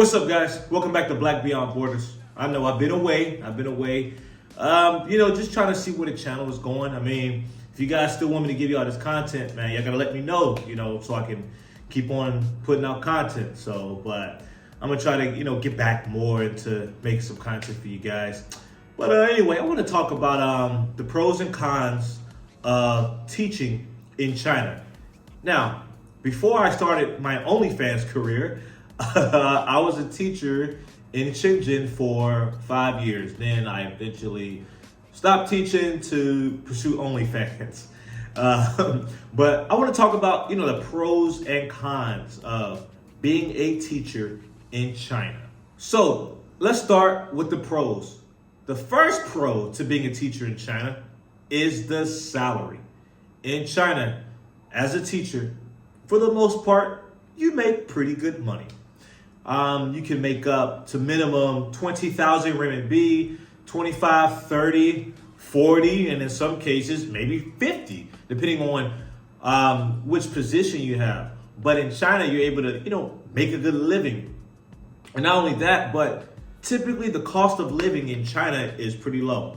What's up, guys? Welcome back to Black Beyond Borders. I know I've been away. Just trying to see where the channel is going. I mean, if you guys still want me to give you all this content, man, y'all gotta let me know, so I can keep on putting out content. But I'm gonna try to, get back more into making some content for you guys. But anyway, I want to talk about the pros and cons of teaching in China. Now, before I started my OnlyFans career, I was a teacher in Shenzhen for 5 years. Then I eventually stopped teaching to pursue OnlyFans. But I want to talk about, the pros and cons of being a teacher in China. So let's start with the pros. The first pro to being a teacher in China is the salary. In China, as a teacher, for the most part, you make pretty good money. You can make up to minimum 20,000 renminbi, 25, 30, 40, and in some cases, maybe 50, depending on which position you have. But in China, you're able to, make a good living. And not only that, but typically the cost of living in China is pretty low.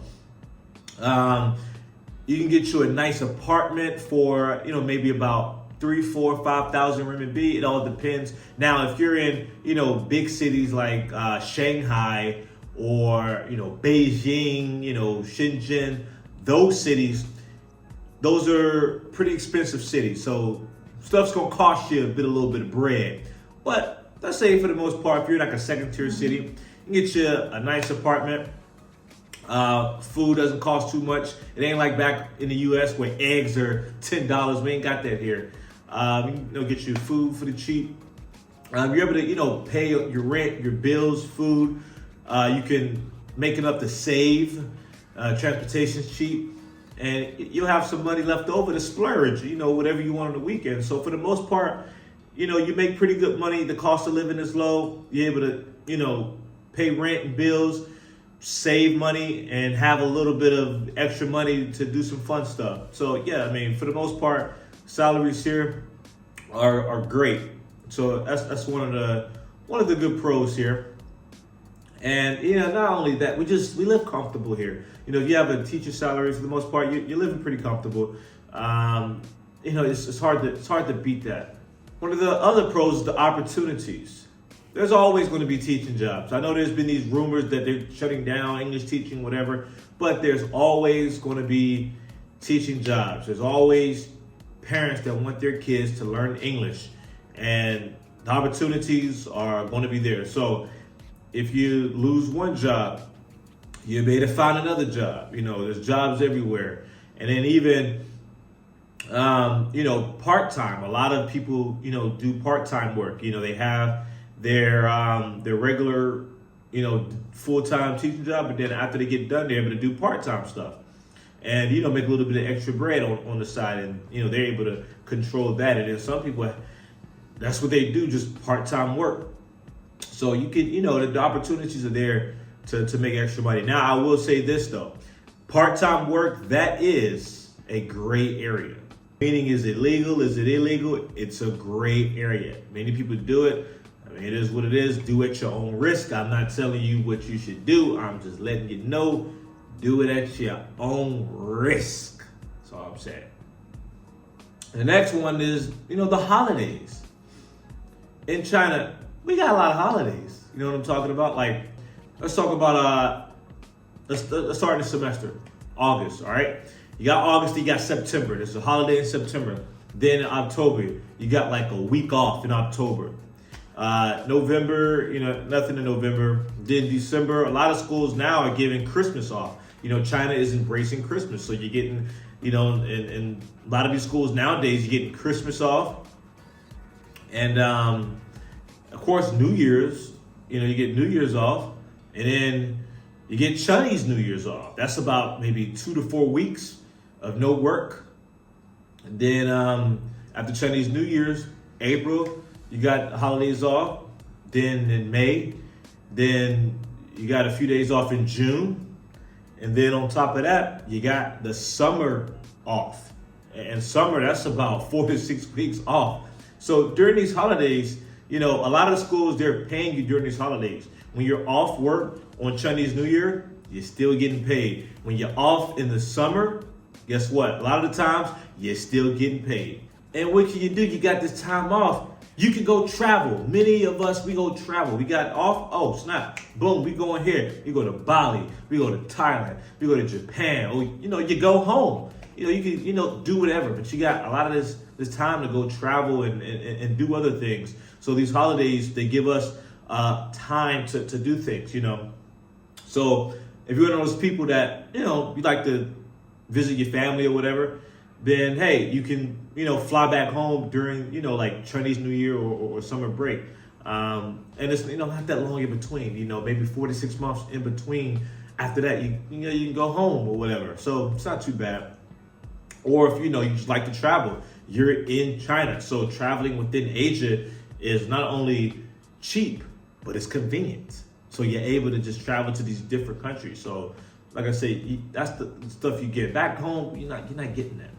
You can get you a nice apartment for, maybe about 3, 4, 5,000 renminbi. It all depends. Now, if you're in, big cities like Shanghai or, Beijing, Shenzhen, those cities, those are pretty expensive cities. So stuff's gonna cost you a little bit of bread. But let's say for the most part, if you're like a second tier city, you can get you a nice apartment. Food doesn't cost too much. It ain't like back in the US where eggs are $10. We ain't got that here. Get you food for the cheap. You're able to, pay your rent, your bills, food. You can make enough to save. Transportation's cheap. And you'll have some money left over to splurge, whatever you want on the weekend. So for the most part, you make pretty good money. The cost of living is low. You're able to, pay rent and bills, save money, and have a little bit of extra money to do some fun stuff. So yeah, for the most part, salaries here are great. So that's one of the good pros here. And not only that, we live comfortable here. If you have a teacher salary, for the most part, you're living pretty comfortable. It's hard to beat that. One of the other pros is the opportunities. There's always going to be teaching jobs. I know there's been these rumors that they're shutting down English teaching, whatever, but there's always going to be teaching jobs. There's always parents that want their kids to learn English, and the opportunities are going to be there. So if you lose one job, you'll be able to find another job. There's jobs everywhere. And then even, part-time. A lot of people, do part-time work. They have their regular, full-time teaching job, but then after they get done, they're able to do part-time stuff. And, make a little bit of extra bread on the side, and, they're able to control that. And then some people, that's what they do, just part-time work. So you can, the opportunities are there to make extra money. Now, I will say this, though. Part-time work, that is a gray area. Meaning, is it legal? Is it illegal? It's a gray area. Many people do it. It is what it is. Do at your own risk. I'm not telling you what you should do. I'm just letting you know. Do it at your own risk. That's all I'm saying. The next one is, the holidays. In China, we got a lot of holidays. You know what I'm talking about? Like, let's talk about, let's start the semester. August, all right? You got August, you got September. There's a holiday in September. Then in October, you got like a week off in October. November, nothing in November. Then December, a lot of schools now are giving Christmas off. China is embracing Christmas. So you're getting, in a lot of these schools nowadays, you're getting Christmas off. And, of course, New Year's, you get New Year's off. And then you get Chinese New Year's off. That's about maybe 2 to 4 weeks of no work. And then after Chinese New Year's, April, you got holidays off. Then in May, then you got a few days off in June. And then on top of that, you got the summer off. And summer, that's about 4 to 6 weeks off. So during these holidays, a lot of the schools, they're paying you during these holidays. When you're off work on Chinese New Year, you're still getting paid. When you're off in the summer, guess what? A lot of the times, you're still getting paid. And what can you do? You got this time off. You can go travel. Many of us, we go travel. We got off. Oh, snap. Boom, we going here. We go to Bali. We go to Thailand. We go to Japan. Or, you go home. You can, do whatever. But you got a lot of this time to go travel and do other things. So these holidays, they give us time to do things, So if you're one of those people that, you like to visit your family or whatever, then hey, you can, fly back home during, like Chinese New Year or summer break. And it's, not that long in between, maybe 4 to 6 months in between. After that, you can go home or whatever. So it's not too bad. Or if, you just like to travel, you're in China. So traveling within Asia is not only cheap, but it's convenient. So you're able to just travel to these different countries. So like I say, that's the stuff you get. Back home, you're not getting that.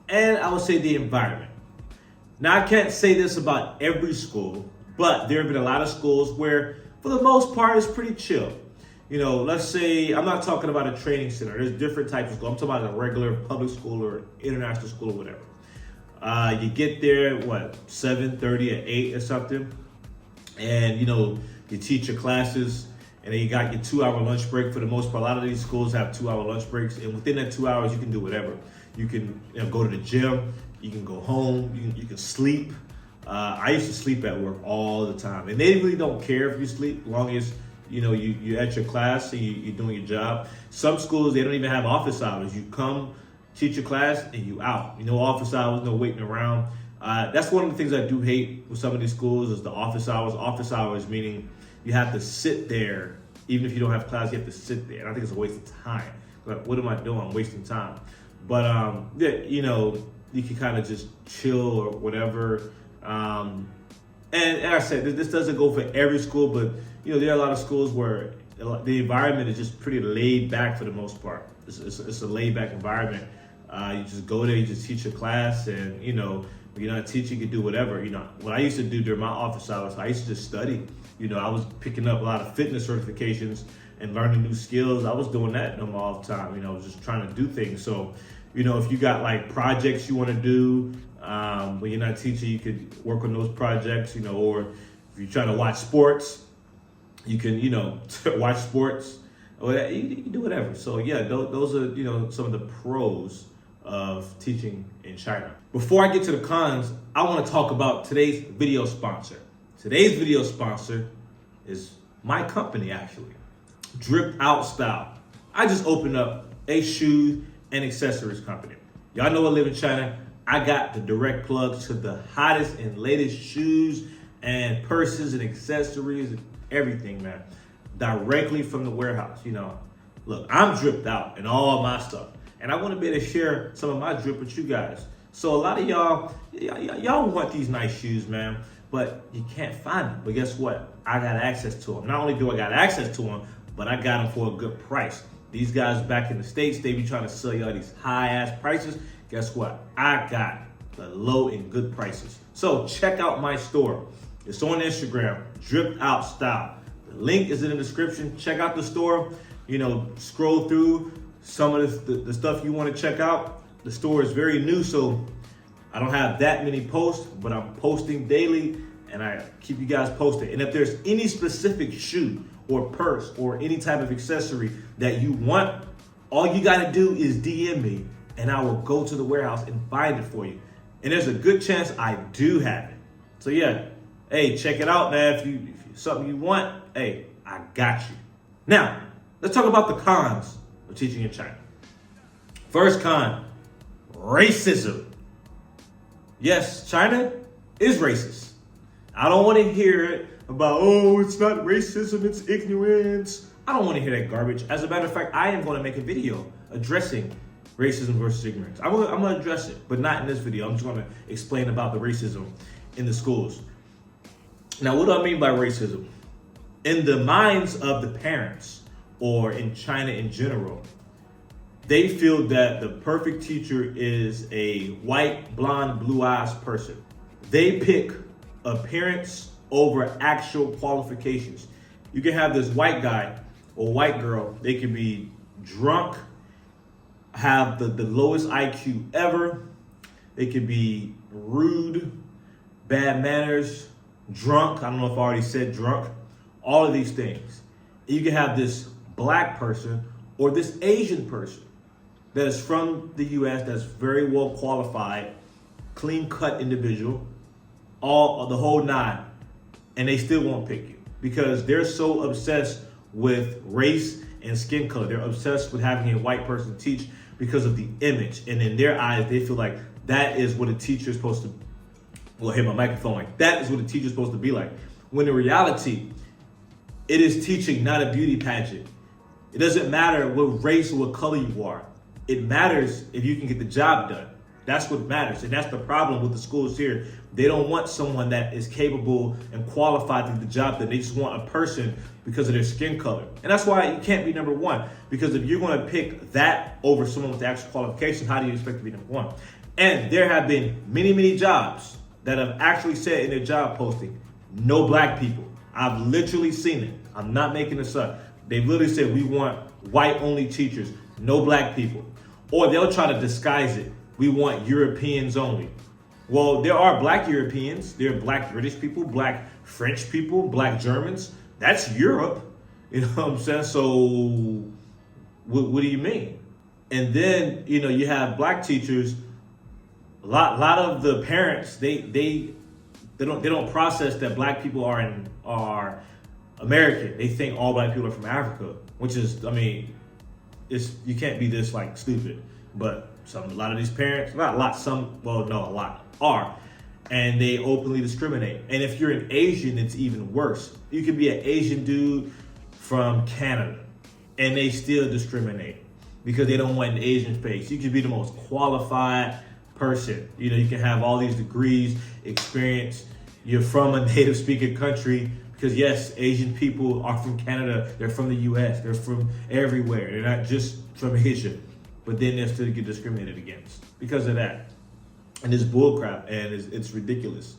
And I would say the environment. Now, I can't say this about every school, but there have been a lot of schools where, for the most part, it's pretty chill. Let's say, I'm not talking about a training center. There's different types of school. I'm talking about a regular public school or international school or whatever. You get there, 7:30 or 8 or something. And, you teach your classes. And then you got your 2-hour lunch break for the most part. A lot of these schools have 2-hour lunch breaks. And within that 2 hours, you can do whatever. You can go to the gym. You can go home. You can sleep. I used to sleep at work all the time. And they really don't care if you sleep, as long as, you're at your class and you're doing your job. Some schools, they don't even have office hours. You come, teach your class, and you out. No office hours, no waiting around. That's one of the things I do hate with some of these schools is the office hours. Office hours meaning you have to sit there. Even if you don't have class, you have to sit there. And I think it's a waste of time. Like, what am I doing? I'm wasting time. But, you can kind of just chill or whatever. And I said, this doesn't go for every school, but, there are a lot of schools where the environment is just pretty laid back for the most part. It's a laid back environment. You just go there, you just teach your class, and, when you're not teaching, you can do whatever. What I used to do during my office hours, I used to just study. I was picking up a lot of fitness certifications and learning new skills. I was doing that in my off time. I was just trying to do things. So, if you got like projects you want to do, when you're not teaching, you could work on those projects, or if you're trying to watch sports, you can, watch sports, or you can do whatever. So yeah, those are, some of the pros of teaching in China. Before I get to the cons, I want to talk about today's video sponsor. Today's video sponsor is my company, actually, Drip Out Style. I just opened up a shoe and accessories company. Y'all know I live in China. I got the direct plugs to the hottest and latest shoes and purses and accessories and everything, man, directly from the warehouse. Look, I'm dripped out in all my stuff, and I want to be able to share some of my drip with you guys. So a lot of y'all want these nice shoes, man, but you can't find them. But guess what? I got access to them. Not only do I got access to them, but I got them for a good price. These guys back in the States, they be trying to sell y'all these high-ass prices. Guess what? I got the low and good prices. So check out my store. It's on Instagram, Drip Out Style. The link is in the description. Check out the store. Scroll through some of the stuff you want to check out. The store is very new, so I don't have that many posts, but I'm posting daily, and I keep you guys posted. And if there's any specific shoe or purse or any type of accessory that you want, all you got to do is DM me, and I will go to the warehouse and find it for you. And there's a good chance I do have it. So yeah, hey, check it out, man. If something you want, hey, I got you. Now, let's talk about the cons of teaching in China. First con, racism. Yes, China is racist. I don't want to hear it about, it's not racism, it's ignorance. I don't want to hear that garbage. As a matter of fact, I am going to make a video addressing racism versus ignorance. I'm going to address it, but not in this video. I'm just going to explain about the racism in the schools. Now, what do I mean by racism? In the minds of the parents, or in China in general, they feel that the perfect teacher is a white, blonde, blue eyes person. They pick appearance over actual qualifications. You can have this white guy or white girl, they can be drunk, have the lowest IQ ever, they can be rude, bad manners, drunk. I don't know if I already said drunk. All of these things. You can have this black person or this Asian person that is from the US, that's very well qualified, clean cut individual, all the whole nine, and they still won't pick you because they're so obsessed with race and skin color. They're obsessed with having a white person teach because of the image, and in their eyes, they feel like that is what a teacher is supposed to. Well, hit my microphone like that is what a teacher is supposed to be like. When in reality, it is teaching, not a beauty pageant. It doesn't matter what race or what color you are. It matters if you can get the job done. That's what matters. And that's the problem with the schools here. They don't want someone that is capable and qualified to do the job done. They just want a person because of their skin color. And that's why you can't be number one. Because if you're going to pick that over someone with the actual qualification, how do you expect to be number one? And there have been many, many jobs that have actually said in their job posting, no black people. I've literally seen it. I'm not making this up. They've literally said, we want white only teachers, no black people. Or they'll try to disguise it. We want Europeans only. Well, there are black Europeans. There are black British people, black French people, black Germans. That's Europe. You know what I'm saying? So what do you mean? And then, you have black teachers. A lot of the parents, they don't process that black people are American. They think all black people are from Africa, which is, you can't be this like stupid. But a lot of these parents, a lot are, and they openly discriminate. And if you're an Asian, it's even worse. You could be an Asian dude from Canada, and they still discriminate because they don't want an Asian face. You could be the most qualified person. You can have all these degrees, experience. You're from a native speaking country. Because yes, Asian people are from Canada, they're from the US, they're from everywhere. They're not just from Asia. But then they still get discriminated against because of that. And it's bullcrap, and it's ridiculous.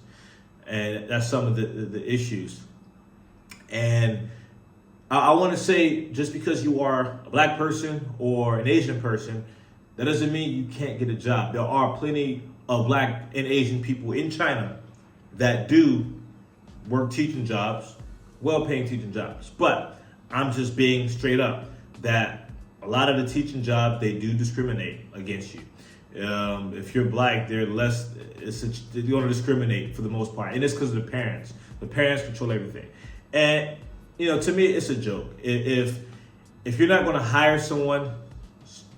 And that's some of the issues. And I want to say, just because you are a black person or an Asian person, that doesn't mean you can't get a job. There are plenty of black and Asian people in China that do work teaching jobs, well-paying teaching jobs. But I'm just being straight up that a lot of the teaching jobs, they do discriminate against you. If you're black, they're less, they're going to discriminate for the most part. And it's because of the parents. The parents control everything. And, to me, it's a joke. If you're not going to hire someone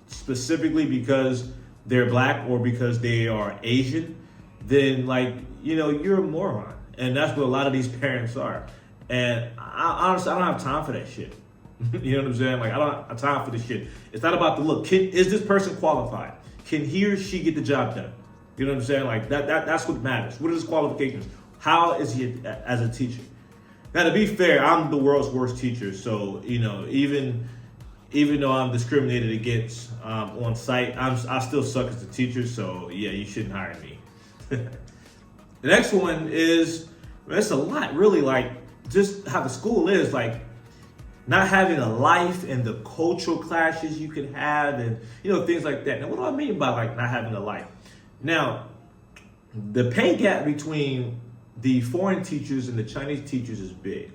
specifically because they're black or because they are Asian, then you're a moron. And that's what a lot of these parents are. And honestly, I don't have time for that shit. You know what I'm saying? I don't have time for this shit. It's not about the look. Is this person qualified? Can he or she get the job done? You know what I'm saying? That's what matters. What are his qualifications? How is he as a teacher? Now, to be fair, I'm the world's worst teacher. So, even though I'm discriminated against on site, I still suck as a teacher. So, yeah, you shouldn't hire me. The next one is, it's a lot, really, just how the school is, not having a life and the cultural clashes you can have and, things like that. Now, what do I mean by, not having a life? Now, the pay gap between the foreign teachers and the Chinese teachers is big.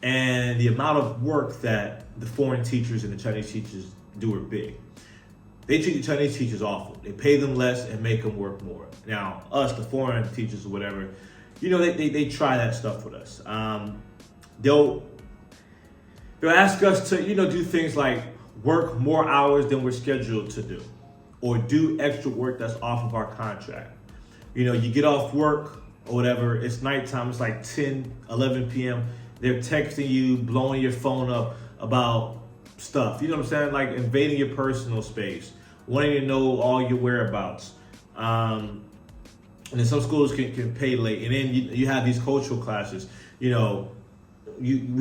And the amount of work that the foreign teachers and the Chinese teachers do are big. They treat the Chinese teachers awful. They pay them less and make them work more. Now, us, the foreign teachers or whatever, they try that stuff with us. They'll ask us to, do things like work more hours than we're scheduled to do, or do extra work that's off of our contract. You get off work or whatever, it's nighttime, it's 10, 11 p.m. They're texting you, blowing your phone up about stuff. You know what I'm saying? Invading your personal space, wanting to know all your whereabouts. And then some schools can pay late. And then you have these cultural classes. We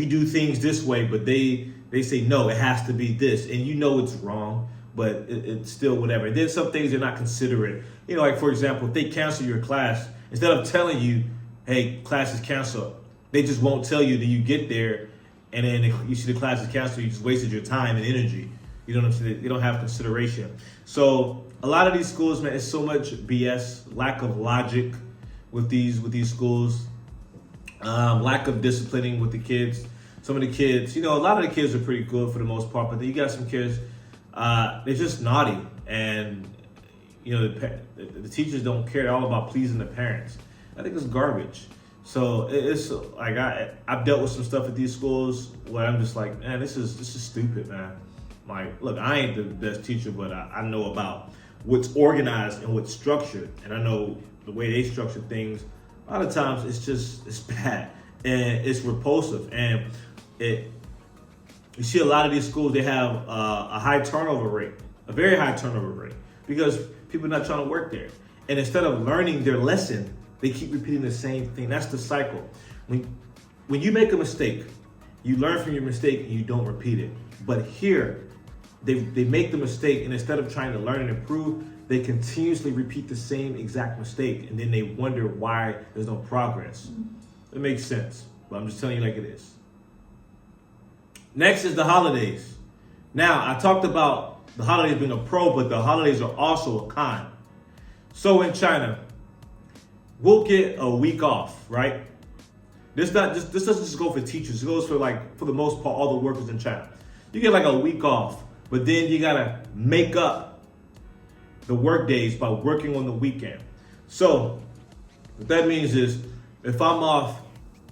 do things this way, but they say, no, it has to be this. And it's wrong, but it's still whatever. And then some things they're not considerate. For example, if they cancel your class, instead of telling you, hey, class is canceled. They just won't tell you that you get there, and then you see the class is canceled. You just wasted your time and energy. You know what I'm saying? You don't have consideration. So a lot of these schools, man, it's so much BS, lack of logic with these schools, lack of disciplining with the kids. Some of the kids, a lot of the kids are pretty good for the most part, but then you got some kids, they're just naughty, and the teachers don't care. They're all about pleasing the parents. I think it's garbage. So it's like I've dealt with some stuff at these schools where I'm just like, man, this is stupid, man. Like, look, I ain't the best teacher, but I know about what's organized and what's structured, and I know the way they structure things. A lot of times it's bad and it's repulsive, and you see a lot of these schools, they have a high turnover rate, a very high turnover rate, because people are not trying to work there. And instead of learning their lesson, they keep repeating the same thing. That's the cycle. When you make a mistake, you learn from your mistake and you don't repeat it. But here, they make the mistake, and instead of trying to learn and improve, they continuously repeat the same exact mistake, and then they wonder why there's no progress. It makes sense, but I'm just telling you like it is. Next is the holidays. Now, I talked about the holidays being a pro, but the holidays are also a con. So in China, we'll get a week off, right? This doesn't just go for teachers. It goes for the most part, all the workers in China. You get like a week off, but then you gotta make up the work days by working on the weekend. So what that means is, if I'm off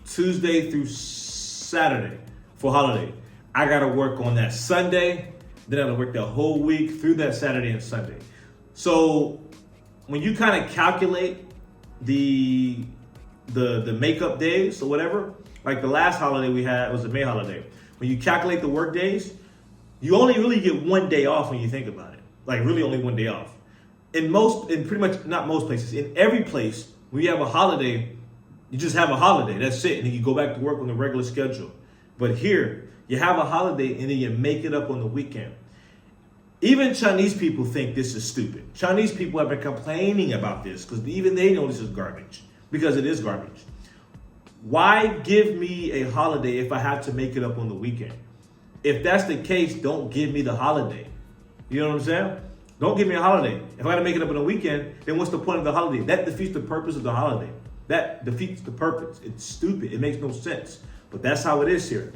Tuesday through Saturday for holiday, I gotta work on that Sunday, then I gotta work the whole week through that Saturday and Sunday. So when you kind of calculate the makeup days or whatever, like the last holiday we had was the May holiday. When you calculate the work days, you only really get one day off when you think about it. Like really only one day off. In pretty much, not most places, in every place, when you have a holiday, you just have a holiday. That's it. And then you go back to work on the regular schedule. But here, you have a holiday and then you make it up on the weekend. Even Chinese people think this is stupid. Chinese people have been complaining about this because even they know this is garbage, because it is garbage. Why give me a holiday if I have to make it up on the weekend? If that's the case, don't give me the holiday. You know what I'm saying? Don't give me a holiday. If I got to make it up on the weekend, then what's the point of the holiday? That defeats the purpose of the holiday. That defeats the purpose. It's stupid. It makes no sense. But that's how it is here.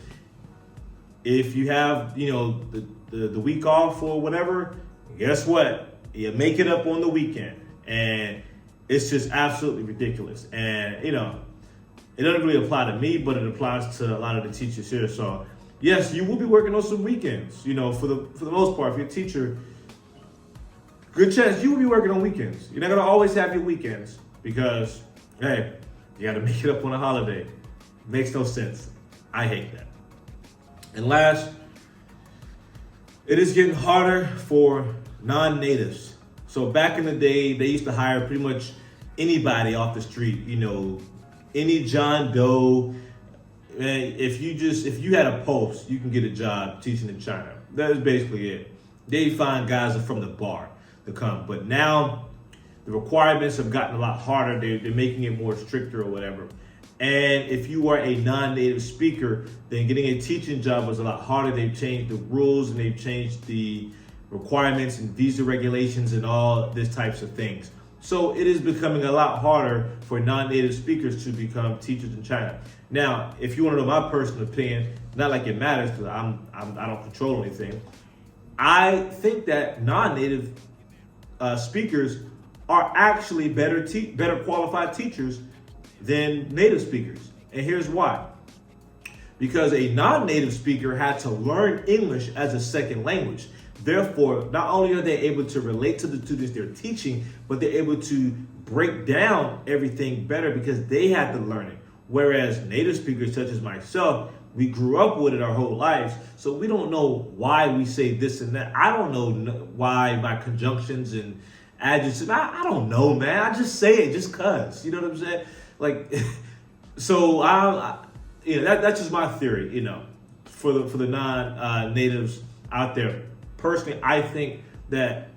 If you have, the week off or whatever, guess what? You make it up on the weekend. And it's just absolutely ridiculous. And, it doesn't really apply to me, but it applies to a lot of the teachers here. So, yes, you will be working on some weekends, for the most part. If you're a teacher, good chance you will be working on weekends. You're not going to always have your weekends because, hey, you got to make it up on a holiday. Makes no sense. I hate that. And last, it is getting harder for non-natives. So back in the day, they used to hire pretty much anybody off the street, any John Doe. And if you had a post, you can get a job teaching in China. That is basically it. They find guys from the bar to come. But now the requirements have gotten a lot harder. They're making it more stricter or whatever. And if you are a non-native speaker, then getting a teaching job was a lot harder. They've changed the rules and they've changed the requirements and visa regulations and all these types of things. So it is becoming a lot harder for non-native speakers to become teachers in China. Now, if you want to know my personal opinion, not like it matters because I don't control anything. I think that non-native speakers are actually better qualified teachers than native speakers. And here's why. Because a non-native speaker had to learn English as a second language. Therefore, not only are they able to relate to the students they're teaching, but they're able to break down everything better because they had to learn it. Whereas native speakers such as myself, we grew up with it our whole lives, so we don't know why we say this and that. I don't know why my conjunctions and adjectives, I don't know, man. I just say it just cuz, you know what I'm saying? Like, so that's just my theory, for the non-natives out there. Personally, I think that,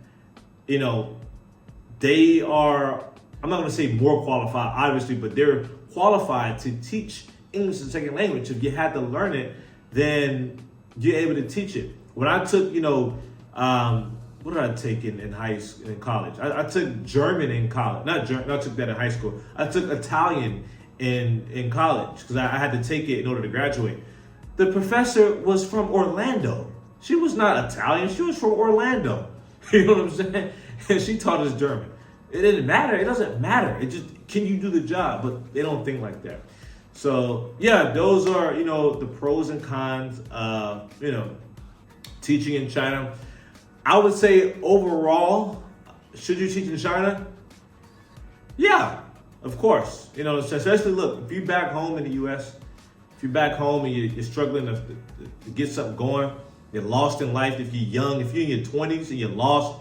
they are, I'm not going to say more qualified, obviously, but they're qualified to teach English as a second language. If you had to learn it, then you're able to teach it. When I took, what did I take in college? I took German in college. Not took that in high school. I took Italian in college because I had to take it in order to graduate. The professor was from Orlando. She was not Italian. She was from Orlando. You know what I'm saying? And she taught us German. It didn't matter. It doesn't matter. It just, can you do the job? But they don't think like that. So yeah, those are, the pros and cons of, teaching in China. I would say overall, should you teach in China? Yeah, of course. Especially look, if you're back home in the US, if you're back home and you're struggling to get something going, you're lost in life, if you're young, if you're in your 20s and you're lost,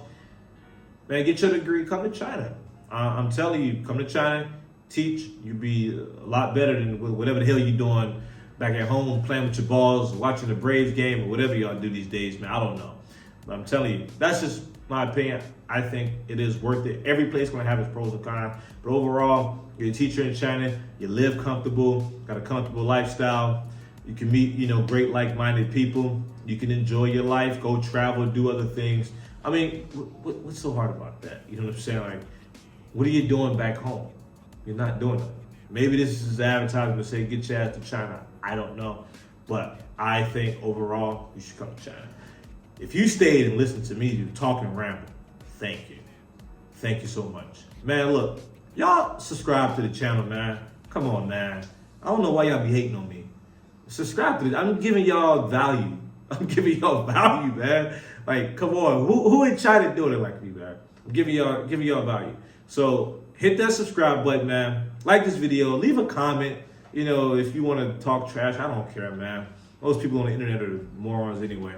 man, get your degree, come to China. I'm telling you, come to China, teach, you'll be a lot better than whatever the hell you're doing back at home, playing with your balls, watching the Braves game, or whatever y'all do these days, man. I don't know. But I'm telling you, that's just my opinion. I think it is worth it. Every place is going to have its pros and cons. But overall, you're a teacher in China, you live comfortable, got a comfortable lifestyle. You can meet, great like-minded people. You can enjoy your life, go travel, do other things. I mean, what's so hard about that? You know what I'm saying? Like, what are you doing back home? You're not doing it. Maybe this is advertisement to say, get your ass to China. I don't know. But I think overall, you should come to China. If you stayed and listened to me, you talk and ramble, thank you. Thank you so much. Man, look, y'all subscribe to the channel, man. Come on, man. I don't know why y'all be hating on me. Subscribe to it. I'm giving y'all value. I'm giving y'all value, man. Like, come on. Who in China doing it like me, man? I'm giving y'all value. So hit that subscribe button, man. Like this video. Leave a comment. If you want to talk trash, I don't care, man. Most people on the internet are morons anyway.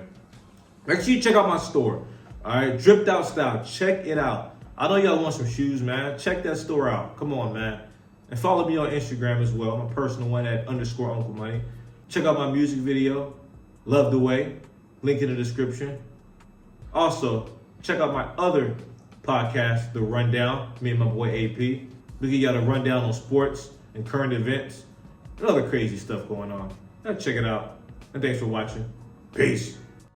Make sure you check out my store. All right, Dripped Out Style. Check it out. I know y'all want some shoes, man. Check that store out. Come on, man. And follow me on Instagram as well. My personal one at _Uncle Money. Check out my music video, Love the Way. Link in the description. Also, check out my other podcast, The Rundown. Me and my boy AP. We give y'all the rundown on sports and current events and other crazy stuff going on. Check it out. And thanks for watching. Peace.